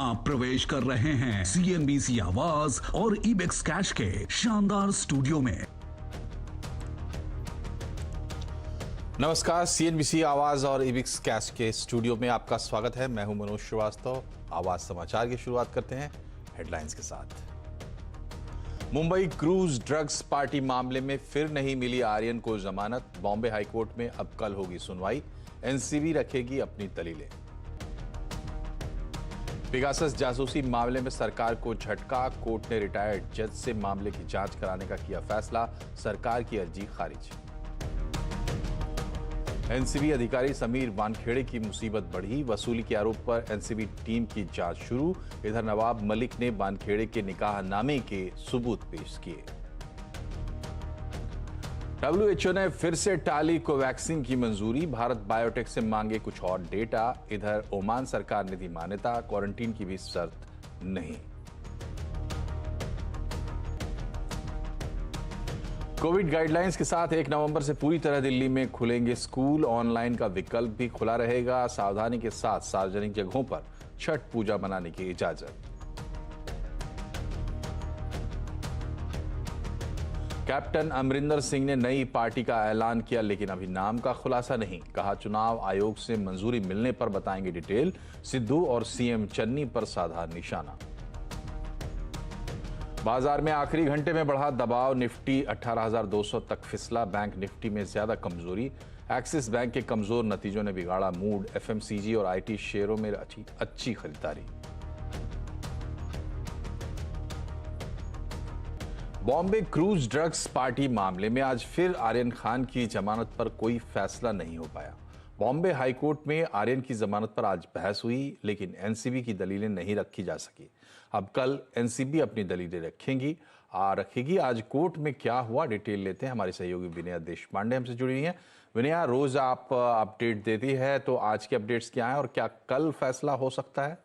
आप प्रवेश कर रहे हैं CNBC आवाज और इबेक्स कैश के शानदार स्टूडियो में। नमस्कार, CNBC आवाज और इबेक्स कैश के स्टूडियो में आपका स्वागत है। मैं हूं मनोज श्रीवास्तव। आवाज समाचार की शुरुआत करते हैं हेडलाइंस के साथ। मुंबई क्रूज ड्रग्स पार्टी मामले में फिर नहीं मिली आर्यन को जमानत। बॉम्बे हाईकोर्ट में अब कल होगी सुनवाई। एनसीबी रखेगी अपनी दलीलें। पेगासस जासूसी मामले में सरकार को झटका। कोर्ट ने रिटायर्ड जज से मामले की जांच कराने का किया फैसला। सरकार की अर्जी खारिज। एनसीबी अधिकारी समीर वानखेड़े की मुसीबत बढ़ी। वसूली के आरोप पर एनसीबी टीम की जांच शुरू। इधर नवाब मलिक ने वानखेड़े के निकाहनामे के सबूत पेश किए। WHO ने फिर से टाली कोवैक्सीन की मंजूरी। भारत बायोटेक से मांगे कुछ और डेटा। इधर ओमान सरकार ने दी मान्यता। क्वारंटीन की भी शर्त नहीं। कोविड गाइडलाइंस के साथ 1 नवंबर से पूरी तरह दिल्ली में खुलेंगे स्कूल। ऑनलाइन का विकल्प भी खुला रहेगा। सावधानी के साथ सार्वजनिक जगहों पर छठ पूजा मनाने की इजाजत। कैप्टन अमरिंदर सिंह ने नई पार्टी का ऐलान किया, लेकिन अभी नाम का खुलासा नहीं। कहा चुनाव आयोग से मंजूरी मिलने पर बताएंगे डिटेल। सिद्धू और सीएम चन्नी पर साधा निशाना। बाजार में आखिरी घंटे में बढ़ा दबाव। निफ्टी 18,200 तक फिसला। बैंक निफ्टी में ज्यादा कमजोरी। एक्सिस बैंक के कमजोर नतीजों ने बिगाड़ा मूड। एफएमसीजी और आईटी शेयरों में अच्छी खरीदारी। बॉम्बे क्रूज ड्रग्स पार्टी मामले में आज फिर आर्यन खान की जमानत पर कोई फैसला नहीं हो पाया। बॉम्बे हाईकोर्ट में आर्यन की जमानत पर आज बहस हुई, लेकिन एनसीबी की दलीलें नहीं रखी जा सकी। अब कल एनसीबी अपनी दलीलें रखेगी। आज कोर्ट में क्या हुआ, डिटेल लेते हैं। हमारी सहयोगी विनया देशपांडे हमसे जुड़ी हुई हैं। विनया, रोज आप अपडेट देती है, तो आज के अपडेट्स क्या हैं और क्या कल फैसला हो सकता है?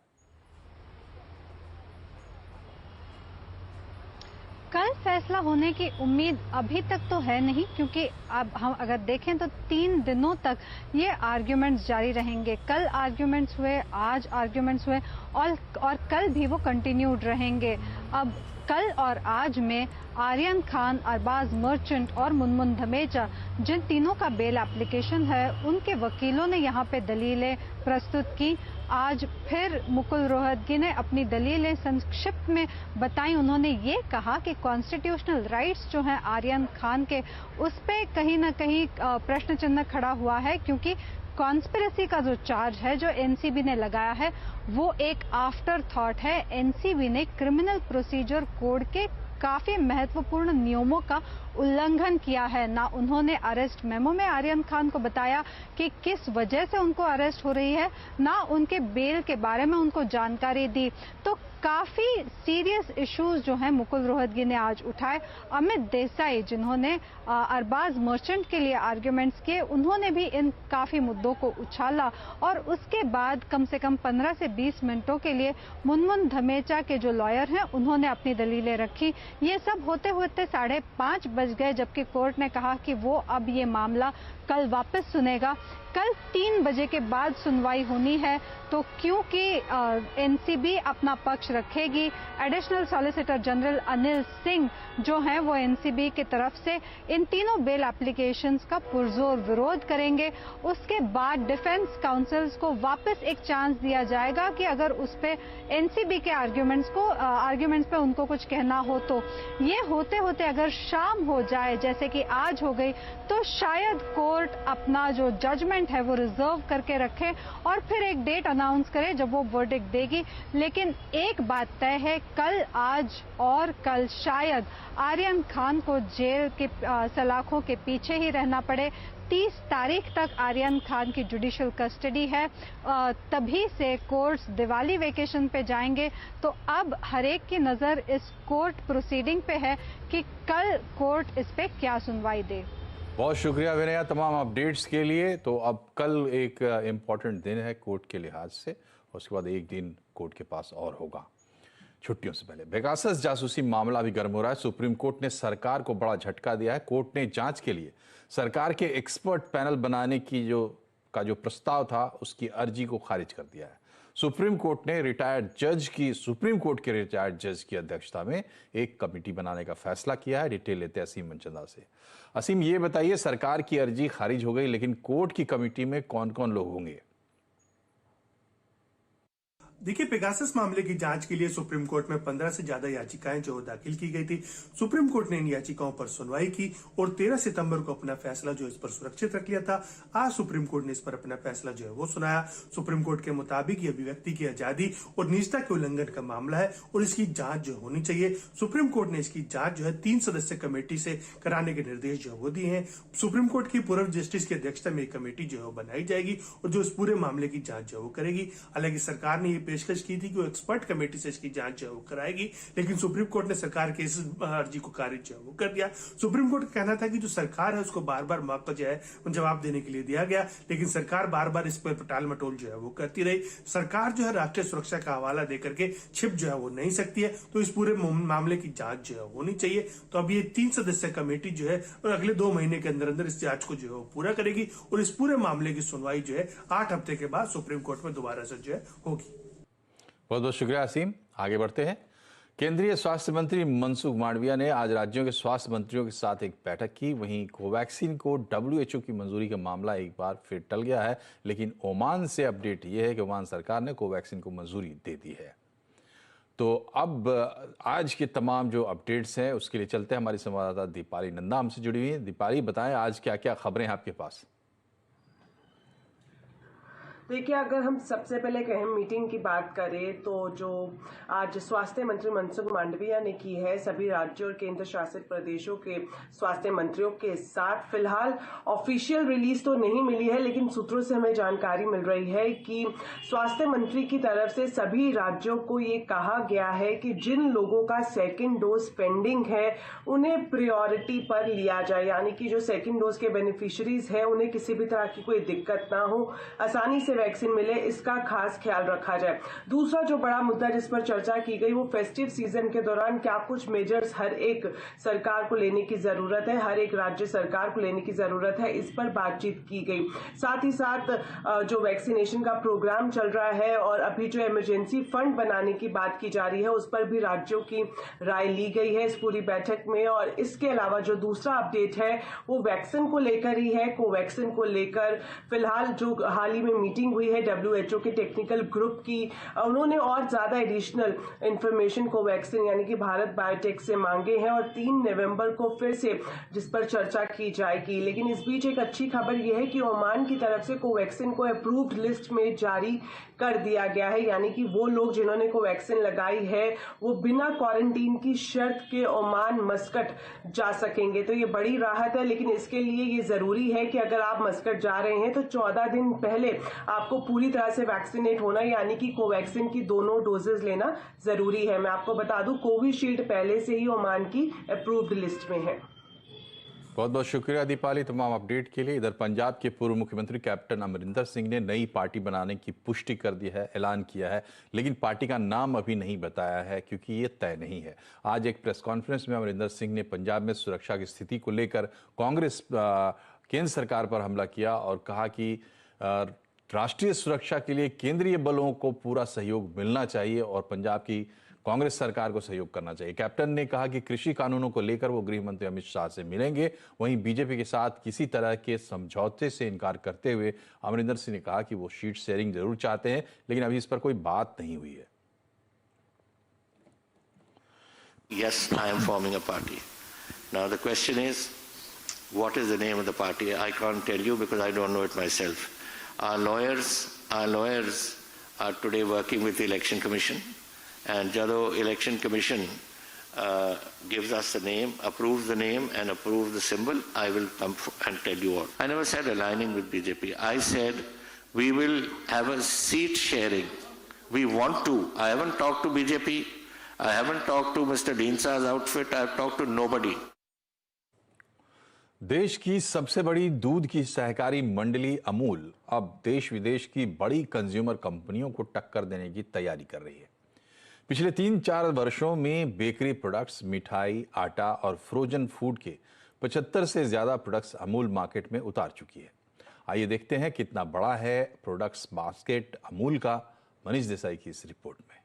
कल फैसला होने की उम्मीद अभी तक तो है नहीं, क्योंकि अब हम अगर देखें तो 3 दिनों तक ये आर्ग्यूमेंट्स जारी रहेंगे। कल आर्ग्यूमेंट्स हुए, आज आर्ग्यूमेंट्स हुए और कल भी वो कंटिन्यूड रहेंगे। अब कल और आज में आर्यन खान, अरबाज मर्चेंट और मुनमुन धमेजा, जिन तीनों का बेल एप्लीकेशन है, उनके वकीलों ने यहाँ पे दलीलें प्रस्तुत की। आज फिर मुकुल रोहतगी ने अपनी दलीलें संक्षिप्त में बताई। उन्होंने ये कहा कि कॉन्स्टिट्यूशनल राइट्स जो हैं आर्यन खान के, उस पे कहीं ना कहीं प्रश्न चिन्ह खड़ा हुआ है, क्योंकि कॉन्स्पिरेसी का जो चार्ज है जो एनसीबी ने लगाया है वो एक आफ्टर थॉट है। एनसीबी ने क्रिमिनल प्रोसीजर कोड के काफी महत्वपूर्ण नियमों का उल्लंघन किया है। ना उन्होंने अरेस्ट मेमो में आर्यन खान को बताया कि किस वजह से उनको अरेस्ट हो रही है, ना उनके बेल के बारे में उनको जानकारी दी। तो काफी सीरियस इश्यूज जो हैं मुकुल रोहतगी ने आज उठाए। अमित देसाई, जिन्होंने अरबाज मर्चेंट के लिए आर्ग्यूमेंट्स किए, उन्होंने भी इन काफी मुद्दों को उछाला और उसके बाद कम से कम 15 से 20 मिनटों के लिए मुनमुन धमेजा के जो लॉयर हैं उन्होंने अपनी दलीलें रखी। ये सब होते होते 5:30 बज गए, जबकि कोर्ट ने कहा कि वो अब ये मामला कल वापस सुनेगा। कल 3 बजे के बाद सुनवाई होनी है। तो क्योंकि एनसीबी अपना पक्ष रखेगी, additional solicitor general Anil Singh जो हैं वो एनसीबी की तरफ से इन तीनों बेल एप्लीकेशंस का पुरजोर विरोध करेंगे। उसके बाद डिफेंस काउंसिल्स को वापस एक चांस दिया जाएगा कि अगर उस पे एनसीबी के आर्ग्यूमेंट्स पे उनको कुछ कहना हो तो। ये होते होते अगर शाम हो जाए, जैसे कि आज हो गई, तो शायद कोर्ट अपना जो जजमेंट है वो रिजर्व करके रखे और फिर एक डेट अनाउंस करे जब वो वर्डिक्ट देगी। लेकिन एक बात तय है, कल, आज और कल शायद आर्यन खान को जेल के सलाखों के पीछे ही रहना पड़े। 30 तारीख तक आर्यन खान की जुडिशियल कस्टडी है। तभी से कोर्ट्स दिवाली वेकेशन पे जाएंगे। तो अब हर एक की नजर इस कोर्ट प्रोसीडिंग पे है कि कल कोर्ट इस पे क्या सुनवाई दे। बहुत शुक्रिया विनया तमाम अपडेट्स के लिए। तो अब कल एक इम्पॉर्टेंट दिन है कोर्ट के लिहाज से, उसके बाद एक दिन कोर्ट के पास और होगा छुट्टियों से पहले। पेगासस जासूसी मामला भी गर्म हो रहा है। सुप्रीम कोर्ट ने सरकार को बड़ा झटका दिया है। कोर्ट ने जांच के लिए सरकार के एक्सपर्ट पैनल बनाने की जो प्रस्ताव था उसकी अर्जी को खारिज कर दिया है। सुप्रीम कोर्ट के रिटायर्ड जज की अध्यक्षता में एक कमेटी बनाने का फैसला किया है। डिटेल लेते हैं असीम मनचंदा से। असीम, ये बताइए, सरकार की अर्जी खारिज हो गई, लेकिन कोर्ट की कमेटी में कौन कौन लोग होंगे? देखिए, पेगासस मामले की जांच के लिए सुप्रीम कोर्ट में 15 से ज्यादा याचिकाएं जो दाखिल की गई थी। सुप्रीम कोर्ट ने इन याचिकाओं पर सुनवाई की और 13 सितंबर को अपना फैसला जो इस पर सुरक्षित रख लिया था। आज सुप्रीम कोर्ट ने इस पर अपना फैसला जो है वो सुनाया। सुप्रीम कोर्ट के मुताबिक ये अभिव्यक्ति की आजादी और निजता के उल्लंघन का मामला है और इसकी जांच जो होनी चाहिए। सुप्रीम कोर्ट ने इसकी जांच जो है 3 सदस्यीय कमेटी से कराने के निर्देश जो वो दिए हैं। सुप्रीम कोर्ट की पूर्व जस्टिस की अध्यक्षता में एक कमेटी जो है बनाई जाएगी और जो इस पूरे मामले की जांच जो वो करेगी। हालांकि सरकार ने पेशकश की थी कि वो एक्सपर्ट कमेटी से इसकी जांच जो कराएगी, लेकिन सुप्रीम कोर्ट ने सरकार की इस अर्जी को खारिज जो वो कर दिया। सुप्रीम कोर्ट का कहना था कि जो सरकार है उसको बार बार मौका जो है जवाब देने के लिए दिया गया, लेकिन सरकार बार बार इस पर पटाल मटोल जो है वो करती रही। सरकार जो है राष्ट्रीय सुरक्षा का हवाला देकर के छिप जो है वो नहीं सकती है, तो इस पूरे मामले की जांच जो है होनी चाहिए। तो अब ये 3 सदस्यीय कमेटी जो है अगले 2 महीने के अंदर अंदर इस जांच को जो है पूरा करेगी और इस पूरे मामले की सुनवाई जो है 8 हफ्ते के बाद सुप्रीम कोर्ट में दोबारा से जो है होगी। बहुत बहुत शुक्रिया असीम। आगे बढ़ते हैं। केंद्रीय स्वास्थ्य मंत्री मनसुख मांडविया ने आज राज्यों के स्वास्थ्य मंत्रियों के साथ एक बैठक की। वहीं कोवैक्सीन को WHO की मंजूरी का मामला एक बार फिर टल गया है, लेकिन ओमान से अपडेट यह है कि ओमान सरकार ने कोवैक्सीन को मंजूरी दे दी है। तो अब आज के तमाम जो अपडेट्स हैं उसके लिए चलते हैं। हमारी संवाददाता दीपाली नंदा हमसे जुड़ी हुई है। दीपाली, बताएं आज क्या क्या खबरें हैं आपके पास? देखिए, अगर हम सबसे पहले एक अहम मीटिंग की बात करें तो जो आज स्वास्थ्य मंत्री मनसुख मांडविया ने की है सभी राज्यों और केंद्र शासित प्रदेशों के स्वास्थ्य मंत्रियों के साथ, फिलहाल ऑफिशियल रिलीज तो नहीं मिली है, लेकिन सूत्रों से हमें जानकारी मिल रही है कि स्वास्थ्य मंत्री की तरफ से सभी राज्यों को ये कहा गया है कि जिन लोगों का सेकेंड डोज पेंडिंग है उन्हें प्रायोरिटी पर लिया जाए, यानी कि जो सेकेंड डोज के बेनिफिशियरीज है उन्हें किसी भी तरह की कोई दिक्कत ना हो, आसानी से वैक्सीन मिले, इसका खास ख्याल रखा जाए। दूसरा जो बड़ा मुद्दा जिस पर चर्चा की गई वो फेस्टिव सीजन के दौरान क्या कुछ मेजर्स हर एक सरकार को लेने की जरूरत है, हर एक राज्य सरकार को लेने की जरूरत है, इस पर बातचीत की गई। साथ ही साथ जो वैक्सीनेशन का प्रोग्राम चल रहा है और अभी जो इमरजेंसी फंड बनाने की बात की जा रही है उस पर भी राज्यों की राय ली गई है इस पूरी बैठक में। और इसके अलावा जो दूसरा अपडेट है वो वैक्सीन को लेकर ही है। कोवैक्सीन को लेकर फिलहाल जो हाल ही में मीटिंग हुई है WHO के टेक्निकल ग्रुप की, उन्होंने और ज्यादा एडिशनल इंफॉर्मेशन कोवैक्सीन यानी कि भारत बायोटेक से मांगे हैं और 3 नवंबर को फिर से जिस पर चर्चा की जाएगी। लेकिन इस बीच एक अच्छी खबर यह है कि ओमान की तरफ से कोवैक्सीन को अप्रूव्ड लिस्ट में जारी कर दिया गया है, यानी कि वो लोग जिन्होंने कोवैक्सीन लगाई है वो बिना क्वारंटीन की शर्त के ओमान मस्कट जा सकेंगे। तो ये बड़ी राहत है, लेकिन इसके लिए ये जरूरी है कि अगर आप मस्कट जा रहे हैं तो 14 दिन पहले आपको पूरी तरह से वैक्सीनेट होना, यानी कि कोवैक्सीन की दोनों डोजेस लेना जरूरी है। मैं आपको बता दूं कोविशील्ड पहले से ही ओमान की अप्रूव्ड लिस्ट में है। बहुत बहुत शुक्रिया दीपाली तमाम अपडेट के लिए। इधर पंजाब के पूर्व मुख्यमंत्री कैप्टन अमरिंदर सिंह ने नई पार्टी बनाने की पुष्टि कर दी है, ऐलान किया है, लेकिन पार्टी का नाम अभी नहीं बताया है क्योंकि ये तय नहीं है। आज एक प्रेस कॉन्फ्रेंस में अमरिंदर सिंह ने पंजाब में सुरक्षा की स्थिति को लेकर कांग्रेस केंद्र सरकार पर हमला किया और कहा कि राष्ट्रीय सुरक्षा के लिए केंद्रीय बलों को पूरा सहयोग मिलना चाहिए और पंजाब की कांग्रेस सरकार को सहयोग करना चाहिए। कैप्टन ने कहा कि कृषि कानूनों को लेकर वो गृह मंत्री अमित शाह से मिलेंगे। वहीं बीजेपी के साथ किसी तरह के समझौते से इनकार करते हुए अमरिंदर सिंह ने कहा कि वो सीट शेयरिंग जरूर चाहते हैं, लेकिन अभी इस पर कोई बात नहीं हुई है। Yes, I am forming a party. Now the question is, what is the name of the party? I can't tell you because I don't know it myself. Our lawyers are today working with the Election Commission, and Jado Election Commission gives us the name, approves the name and approves the symbol, I will come and tell you all. I never said aligning with BJP. I said we will have a seat sharing. We want to. I haven't talked to BJP. I haven't talked to Mr. Dinsa's outfit. I have talked to nobody. देश की सबसे बड़ी दूध की सहकारी मंडली अमूल अब देश विदेश की बड़ी कंज्यूमर कंपनियों को टक्कर देने की तैयारी कर रही है। पिछले 3-4 वर्षों में बेकरी प्रोडक्ट्स, मिठाई, आटा और फ्रोजन फूड के 75 से ज्यादा प्रोडक्ट्स अमूल मार्केट में उतार चुकी है। आइए देखते हैं कितना बड़ा है प्रोडक्ट्स बास्केट अमूल का, मनीष देसाई की इस रिपोर्ट में।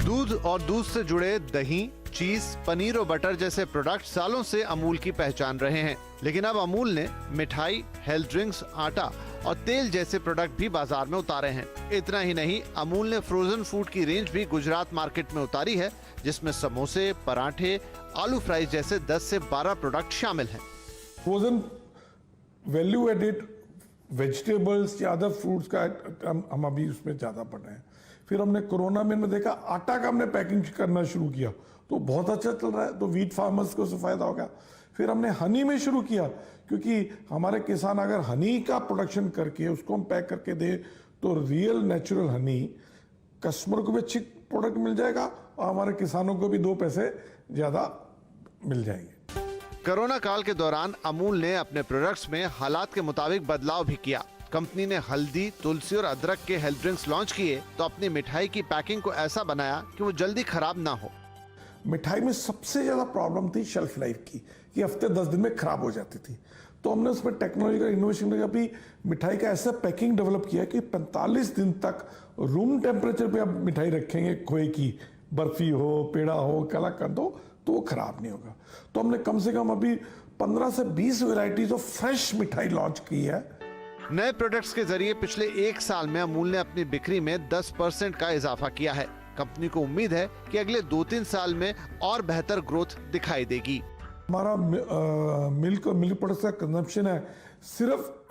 दूध और दूध से जुड़े दही, चीज, पनीर और बटर जैसे प्रोडक्ट सालों से अमूल की पहचान रहे हैं, लेकिन अब अमूल ने मिठाई, हेल्थ ड्रिंक्स, आटा और तेल जैसे प्रोडक्ट भी बाजार में उतारे हैं। इतना ही नहीं, अमूल ने फ्रोजन फूड की रेंज भी गुजरात मार्केट में उतारी है, जिसमें समोसे, पराठे, आलू फ्राई जैसे 10 से 12 प्रोडक्ट शामिल हैं। फ्रोजन वैल्यू एडेड वेजिटेबल्स या अदर फ्रूट्स का हम अभी उसमें ज्यादा पढ़ रहे हैं। फिर हमने कोरोना में देखा आटा का हमने पैकिंग करना शुरू किया, तो बहुत अच्छा चल रहा है, तो व्हीट फार्मर्स को उससे फायदा हो गया। फिर हमने हनी में शुरू किया, क्योंकि हमारे किसान अगर हनी का प्रोडक्शन करके उसको हम पैक करके दे तो रियल नेचुरल हनी कस्टमर को भी अच्छी प्रोडक्ट मिल जाएगा और हमारे किसानों को भी 2 पैसे ज्यादा मिल जाएंगे। कोरोना काल के दौरान अमूल ने अपने प्रोडक्ट्स में हालात के मुताबिक बदलाव भी किया। कंपनी ने हल्दी, तुलसी और अदरक के हेल्थ ड्रिंक्स लॉन्च किए, तो अपनी मिठाई की पैकिंग को ऐसा बनाया कि वो जल्दी खराब ना हो। मिठाई में सबसे ज्यादा प्रॉब्लम थी शेल्फ लाइफ की, कि हफ्ते 10 दिन में खराब हो जाती थी। तो हमने उसमें टेक्नोलॉजी का इनोवेशन करके अभी मिठाई का ऐसा पैकिंग डेवलप किया कि 45 दिन तक रूम टेम्परेचर पे आप मिठाई रखेंगे, खोए की बर्फी हो, पेड़ा हो, कलाकंद हो, तो वो खराब नहीं होगा। तो हमने कम से कम अभी 15 से 20 वेराइटीज ऑफ फ्रेश मिठाई लॉन्च की है। नए प्रोडक्ट्स के जरिए पिछले 1 साल में अमूल ने अपनी बिक्री में 10% का इजाफा किया है। कंपनी को उम्मीद है कि अगले 2-3 साल में और बेहतर ग्रोथ दिखाई देगी। हमारा मिल्क और मिल्क प्रोडक्ट्स का कंजम्पशन है सिर्फ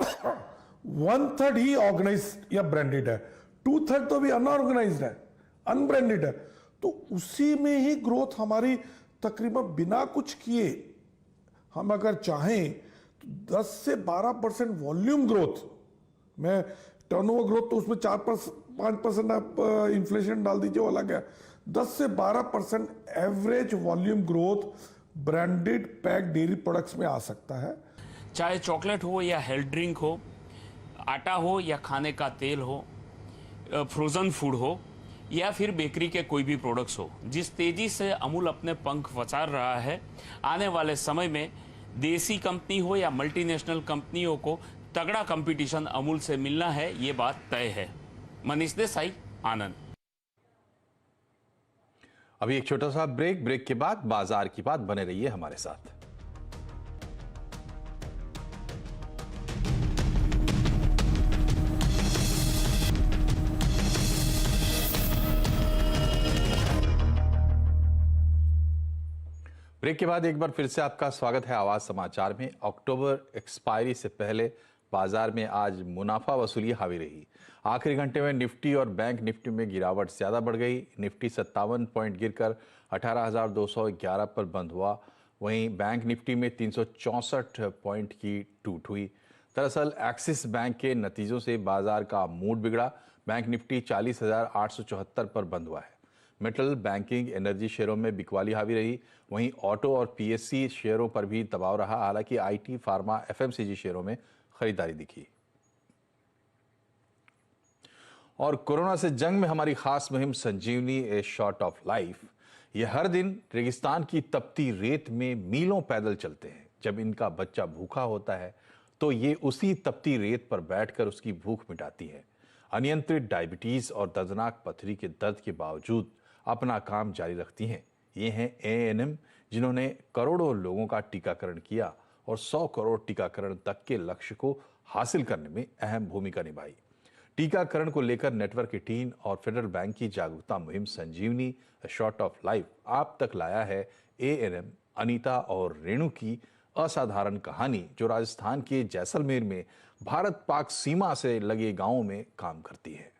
1/3 ही ऑर्गेनाइज्ड या ब्रांडेड है, 2/3 तो भी अनऑर्गेनाइज्ड है, अनब्रांडेड है। तो उसी में ही ग्रोथ हमारी तकरीबन बिना कुछ किए हम अगर चाहें तो 10 से 12% वॉल्यूम ग्रोथ में, टर्नओवर ग्रोथ तो उसमें 4-5% आप इन्फ्लेशन डाल दीजिए, वो अलग है। 10 से 12% average volume growth branded pack dairy products में आ सकता है। चाहे चॉकलेट हो या हेल्थ ड्रिंक हो, आटा हो या खाने का तेल हो, फ्रोजन फूड हो या फिर बेकरी के कोई भी प्रोडक्ट्स हो, जिस तेजी से अमूल अपने पंख फसार रहा है, आने वाले समय में देसी कंपनी हो या मल्टीनेशनल कंपनियों को तगड़ा कंपटीशन अमूल से मिलना है, ये बात तय है। मनीष देसाई, आनंद। अभी एक छोटा सा ब्रेक के बाद बाजार की बात, बने रहिए हमारे साथ। ब्रेक के बाद एक बार फिर से आपका स्वागत है आवाज समाचार में। अक्टूबर एक्सपायरी से पहले बाजार में आज मुनाफा वसूली हावी रही। आखिरी घंटे में निफ्टी और बैंक निफ्टी में गिरावट ज्यादा बढ़ गई। निफ्टी 57 पॉइंट गिरकर 18,211 पर बंद हुआ। वहीं बैंक निफ्टी में 364 पॉइंट की टूट हुई। दरअसल एक्सिस बैंक के नतीजों से बाजार का मूड बिगड़ा। बैंक निफ्टी 40,874 पर बंद हुआ है। मेटल, बैंकिंग, एनर्जी शेयरों में बिकवाली हावी रही। वहीं ऑटो और पीएससी शेयरों पर भी दबाव रहा। हालांकि आईटी, फार्मा, एफएमसीजी शेयरों में खरीदारी दिखी। और कोरोना से जंग में हमारी खास मुहिम संजीवनी ए शॉट ऑफ लाइफ। ये हर दिन रेगिस्तान की तपती रेत में मीलों पैदल चलते हैं। जब इनका बच्चा भूखा होता है तो ये उसी तपती रेत पर बैठकर उसकी भूख मिटाती है। अनियंत्रित डायबिटीज और दर्दनाक पथरी के दर्द के बावजूद अपना काम जारी रखती हैं। ये हैं एएनएम, जिन्होंने करोड़ों लोगों का टीकाकरण किया और 100 करोड़ टीकाकरण तक के लक्ष्य को हासिल करने में अहम भूमिका निभाई। टीकाकरण को लेकर नेटवर्क 18 और फेडरल बैंक की जागरूकता मुहिम संजीवनी शॉट ऑफ लाइफ आप तक लाया है एएनएम अनीता और रेणु की असाधारण कहानी, जो राजस्थान के जैसलमेर में भारत पाक सीमा से लगे गांवों में काम करती है।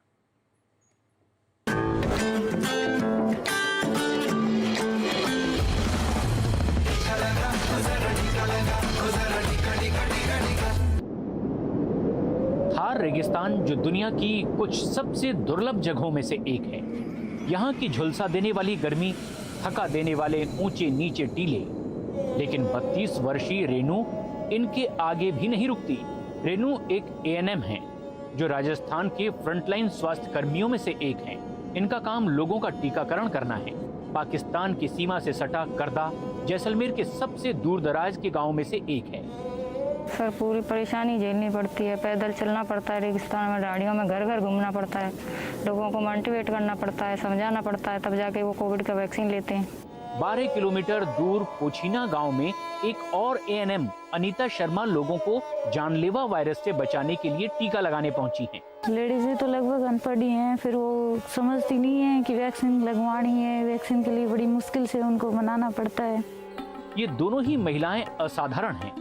थार रेगिस्तान जो दुनिया की कुछ सबसे दुर्लभ जगहों में से एक है। यहाँ की झुलसा देने वाली गर्मी, थका देने वाले ऊंचे नीचे टीले, लेकिन 32 वर्षीय रेणु इनके आगे भी नहीं रुकती। रेणु एक एएनएम है जो राजस्थान के फ्रंटलाइन स्वास्थ्य कर्मियों में से एक हैं। इनका काम लोगों का टीकाकरण करना है। पाकिस्तान की सीमा से सटा करदा जैसलमेर के सबसे दूर दराज के गाँव में से एक है। सर पूरी परेशानी झेलनी पड़ती है, पैदल चलना पड़ता है, रेगिस्तान में गाड़ियों में घर घर घूमना पड़ता है, लोगों को मोटिवेट करना पड़ता है, समझाना पड़ता है, तब जाके वो कोविड का वैक्सीन लेते हैं। 12 किलोमीटर दूर पोछीना गांव में एक और एएनएम अनीता शर्मा लोगों को जानलेवा वायरस से बचाने के लिए टीका लगाने पहुंची हैं। लेडीजें तो लगभग अनपढ़ ही हैं, फिर वो समझती नहीं है कि वैक्सीन लगवानी है। वैक्सीन के लिए बड़ी मुश्किल से उनको मनाना पड़ता है। ये दोनों ही महिलाएं असाधारण हैं।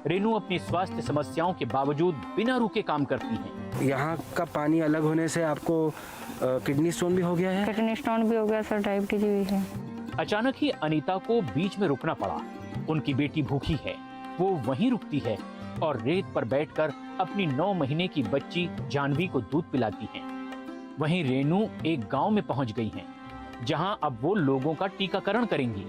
रेनू अपनी स्वास्थ्य समस्याओं के बावजूद बिना रुके काम करती हैं। यहाँ का पानी अलग होने से आपको किडनी स्टोन भी हो गया है? किडनी स्टोन भी हो गया सर, डायबिटीज भी है। अचानक ही अनीता को बीच में रुकना पड़ा। उनकी बेटी भूखी है, वो वहीं रुकती है और रेत पर बैठकर अपनी 9 महीने की बच्ची जानवी को दूध पिलाती है। वहीं रेनू एक गांव में पहुंच गई हैं, जहां अब वो लोगों का टीकाकरण करेंगी।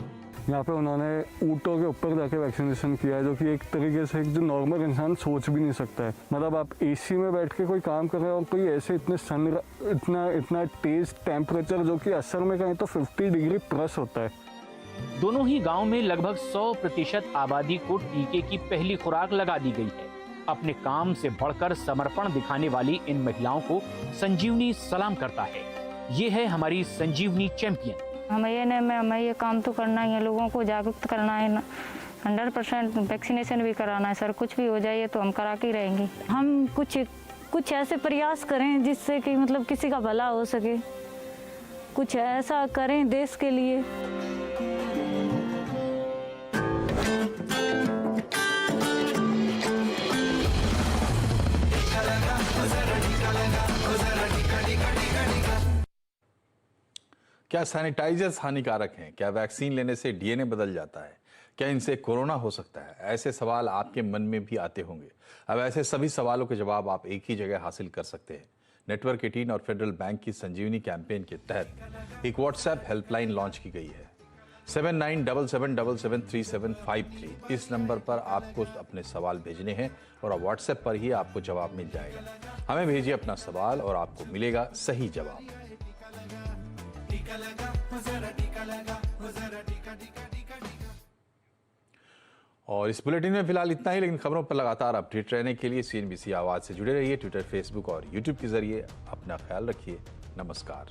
यहाँ पे उन्होंने ऊँटों के ऊपर जाके वैक्सीनेशन किया है, जो कि एक तरीके से जो नॉर्मल इंसान सोच भी नहीं सकता है। मतलब आप एसी में बैठ के कोई काम कर रहे हो और कोई ऐसे इतना तेज टेम्परेचर, जो कि असल में कहें तो 50 डिग्री प्लस होता है। दोनों ही गांव में लगभग 100% आबादी को टीके की पहली खुराक लगा दी गई है। अपने काम से बढ़कर समर्पण दिखाने वाली इन महिलाओं को संजीवनी सलाम करता है। ये है हमारी संजीवनी चैंपियन। हमें ये काम तो करना ही है, लोगों को जागरूक करना है, 100% वैक्सीनेशन भी कराना है सर। कुछ भी हो जाए तो हम करा के रहेंगे। हम कुछ ऐसे प्रयास करें जिससे कि मतलब किसी का भला हो सके, कुछ ऐसा करें देश के लिए। क्या सैनिटाइजर्स हानिकारक हैं? क्या वैक्सीन लेने से डीएनए बदल जाता है? क्या इनसे कोरोना हो सकता है? ऐसे सवाल आपके मन में भी आते होंगे। अब ऐसे सभी सवालों के जवाब आप एक ही जगह हासिल कर सकते हैं। नेटवर्क 18 और फेडरल बैंक की संजीवनी कैंपेन के तहत एक व्हाट्सएप हेल्पलाइन लॉन्च की गई है। 7977773753। इस नंबर पर आपको अपने सवाल भेजने हैं और व्हाट्सएप पर ही आपको जवाब मिल जाएगा। हमें भेजिए अपना सवाल और आपको मिलेगा सही जवाब। और इस बुलेटिन में फिलहाल इतना ही, लेकिन खबरों पर लगातार अपडेट रहने के लिए CNBC आवाज से जुड़े रहिए। ट्विटर, फेसबुक और यूट्यूब के जरिए अपना ख्याल रखिए। नमस्कार।